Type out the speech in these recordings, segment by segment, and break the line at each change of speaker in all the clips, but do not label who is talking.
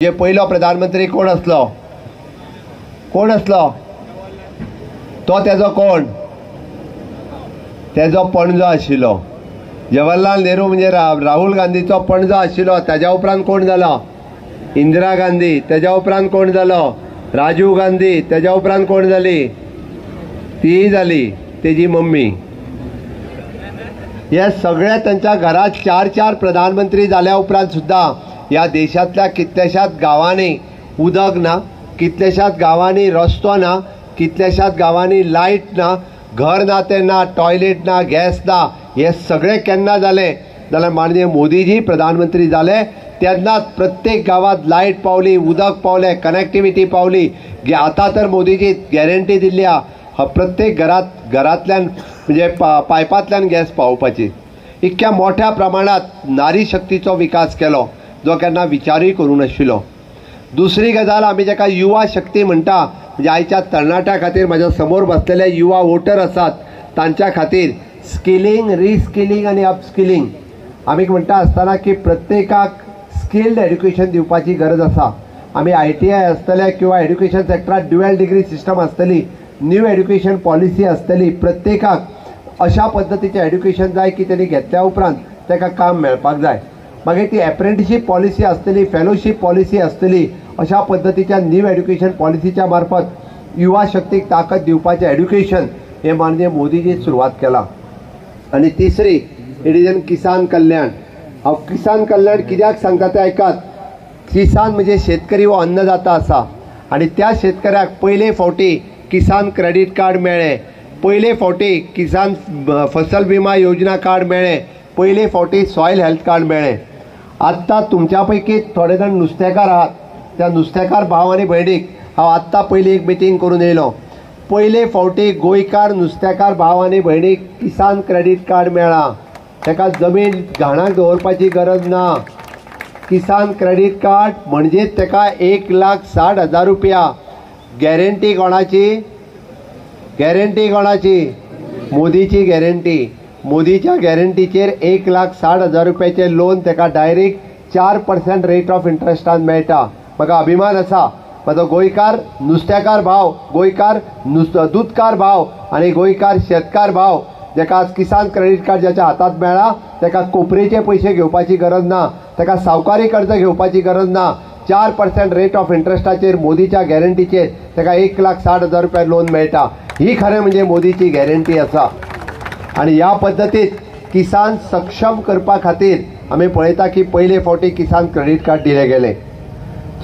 जे पहिलो प्रधानमंत्री कोण असलो तो तेजो कोण तेजो पणजो आशिल्लो जवाहरलाल नेहरू म्हणजे राहुल गांधीचो पणजो आशिल्लो। तेज्या उपरांत कोण जालो इंदिरा गांधी, तेज्या उपरांत कोण जालो राजीव गांधी, तेज्या उपरांत कोण जाली ती जाली तेजी मम्मी। हे सगळे त्यांच्या घरात चार चार प्रधानमंत्री जाल्या उपरांत सुद्धा या देशातल्या कितल्याशाच गावांनी उदक ना, कितल्याशाच गावांनी रस्तो ना, कितल्याशाच गावांनी लाईट ना, घर ना ते ना, टॉयलेट ना, गॅस ना। हे सगळे केन्ना जाले जाल्यार माननीय मोदीजी प्रधानमंत्री जाले तेन्नाच प्रत्येक गावात लाईट पावली, उदक पावले, कनेक्टिविटी पावली। आता तर मोदीजी गॅरंटी दिल्ली प्रत्येक घरातल्यान म्हणजे पायपांतल्यान गॅस पावोवपाची। इतक्या मोठ्या प्रमाणात नारी शक्तीचो विकास केलो जो केन्ना विचारूय करूं नाशिल्लो। दुसरी गजाल आमी जेका युवा शक्ती म्हणटा, म्हणजे आयच्या तरणाट्या खातीर म्हाज्या समोर बसलेले युवा वोटर आसात तांच्या खातीर स्किलिंग, रिस्किलिंग आनी अपस्किलिंग आमी म्हणटा आसतना की प्रत्येकाक स्किल्ड एड्युकेशन दिवपाची गरज आसा। आमी ITI आसतले किंवा एड्युकेशन सेक्टरात ड्युअल डिग्री सिस्टम आसतली, न्यू एड्युकेशन पॉलिसी आसतली। प्रत्येकाक अशा पद्धतीचें एड्युकेशन जाय की तेणी घेतल्या उपरांत ताका काम मेळपाक जाय। मागीर ती एप्रेंटिसशीप पॉलिसी आसतली, फेलोशीप पॉलिसी आसतली। अशा पद्धतीच्या न्यू एड्युकेशन पॉलिसीच्या मार्फत युवा शक्तीक ताकद दिवपाचें एड्युकेशन हे माननीय मोदीजी सुरवात केला। आणि तिसरी इट इज किसान कल्याण। हांव किसान कल्याण कित्याक सांगता ते ऐकात। किसान म्हणजे शेतकरी हो अन्नदाता आसा आणि त्या शेतकऱ्याक पयले फावटी किसान क्रेडिट कार्ड मेळ्ळें, पयले फावटी किसान फसल विमा योजना कार्ड मेळ्ळें, पयले फावटी सॉयल हेल्थ कार्ड मेळ्ळें। आत्ता तुमच्या पैकी थोडे जाण नुस्तेकार आहात, त्या नुस्तेकार भाव आनी भयणीक हांव आत्ता पयली एक मिटींग करून येयलो। पयले फावटी गोंयकार नुस्तेकार भाव आनी भयणीक किसान क्रेडिट कार्ड मेळ्ळा। ताका जमीन घाणाक दवरपाची गरज ना। किसान क्रेडिट कार्ड म्हणजे ताका 1,60,000 रुपया। गॅरंटी कोणाची? गॅरंटी कोणाची? मोदीची गॅरंटी। मोदीच्या गॅरंटीचेर 1,60,000 रुपयाचे लोन ताका डायरेक्ट 4% रेट ऑफ इंट्रस्टान मेळटा। म्हाका अभिमान आसा म्हाजो गोंयकार नुस्तेकार भाव, गोंयकार दूदकार भाव आनी गोंयकार शेतकार भाव जाका किसान क्रेडिट कार्ड ज्याच्या हातात मेळ्ळा ताका कोपरेचे पयशे घेवपाची गरज ना, ताका सावकारी कर्ज घेवपाची गरज ना। 4% रेट ऑफ इंट्रस्टाचेर मोदीच्या गॅरंटीचेर ताका 1,60,000 रुपया लोन मेळटा। ही खरें म्हणजे मोदीची गॅरंटी आसा। आणि ह्या पद्धतीत किसान सक्षम करपा खातीर आमी पळयता की पयले फावटी किसान क्रेडिट कार्ड दिले गेले।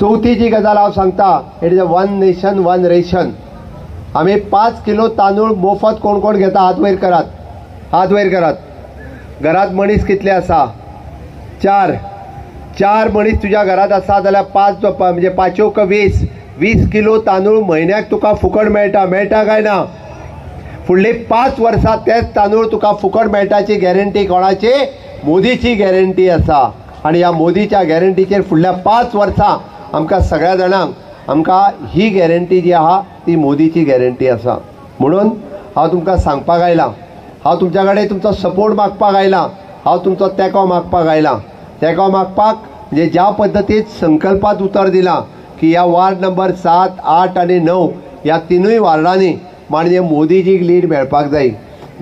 चौथी जी गजाल हांव सांगता it is a one nation one ration. आमी 5 किलो तांदूळ मोफत कोण कोण घेता? हात वयर करात, हात वयर करात। घरात मनीस कितले आसा? 4 मनीस तुज्या घरात आसा जाल्यार 5 म्हणजे 5 20 किलो तांदूळ म्हयन्याक तुका फुकट मेळटा काय ना? फुडली 5 वर्सां तेच तांदूळ तुका फुकट मेळटाची गॅरंटी कोणाची? मोदीची गॅरंटी आसा। आणि ह्या मोदीच्या गॅरंटीचेर फुडल्या 5 वर्सां आमकां सगळ्या जाणांक आमकां ही गॅरंटी जी आहा ती मोदीची गॅरंटी आसा। म्हणून हांव तुमकां सांगपाक आयलां, हांव तुमच्या कडेन तुमचो सपोर्ट मागपाक आयलां, हांव तुमचो तेंको मागपाक आयलां। तेंको मागपाक म्हणजे ज्या पद्दतीत संकल्पात उतर दिलां की ह्या वार्ड नंबर 7, 8 आनी 9 ह्या तिनूय वार्डांनी माननीय मोदीजीक लीड मेळपाक जाय।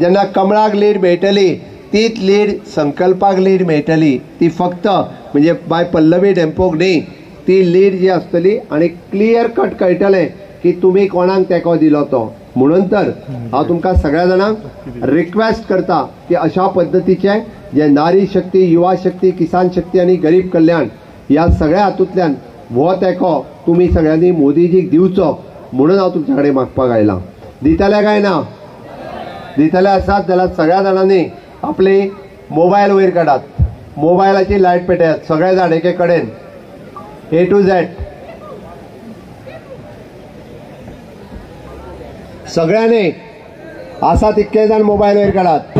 जेन्ना कमळाक लीड मेळटली तीच लीड संकल्पाक लीड मेळटली। ती फक्त म्हणजे बाय पल्लवी डेंपोक न्ही, ती लीड जी आसतली आणि क्लियर कट कळटलें की तुमी कोणाक तेंको दिलो तो। म्हणून तर हांव तुमकां सगळ्या जाणांक रिक्वेस्ट करता की अशा पद्धतीचे जे नारी शक्ती, युवा शक्ती, किसान शक्ती आणि गरीब कल्याण ह्या सगळ्या हातूंतल्यान हो तेंको तुमी सगळ्यांनी मोदीजीक दिवचो म्हणून हांव तुमच्या कडेन मागपाक आयलां। दितले काय ना? दितले आसात जाल्यार सगळ्या जाणांनी आपले मोबायल वयर काडात, मोबायलाची लायट पेटयात सगळे जाण एके कडेन A to Z। सगळ्यांनी आसा तितके जाण मोबायल वयर काडात।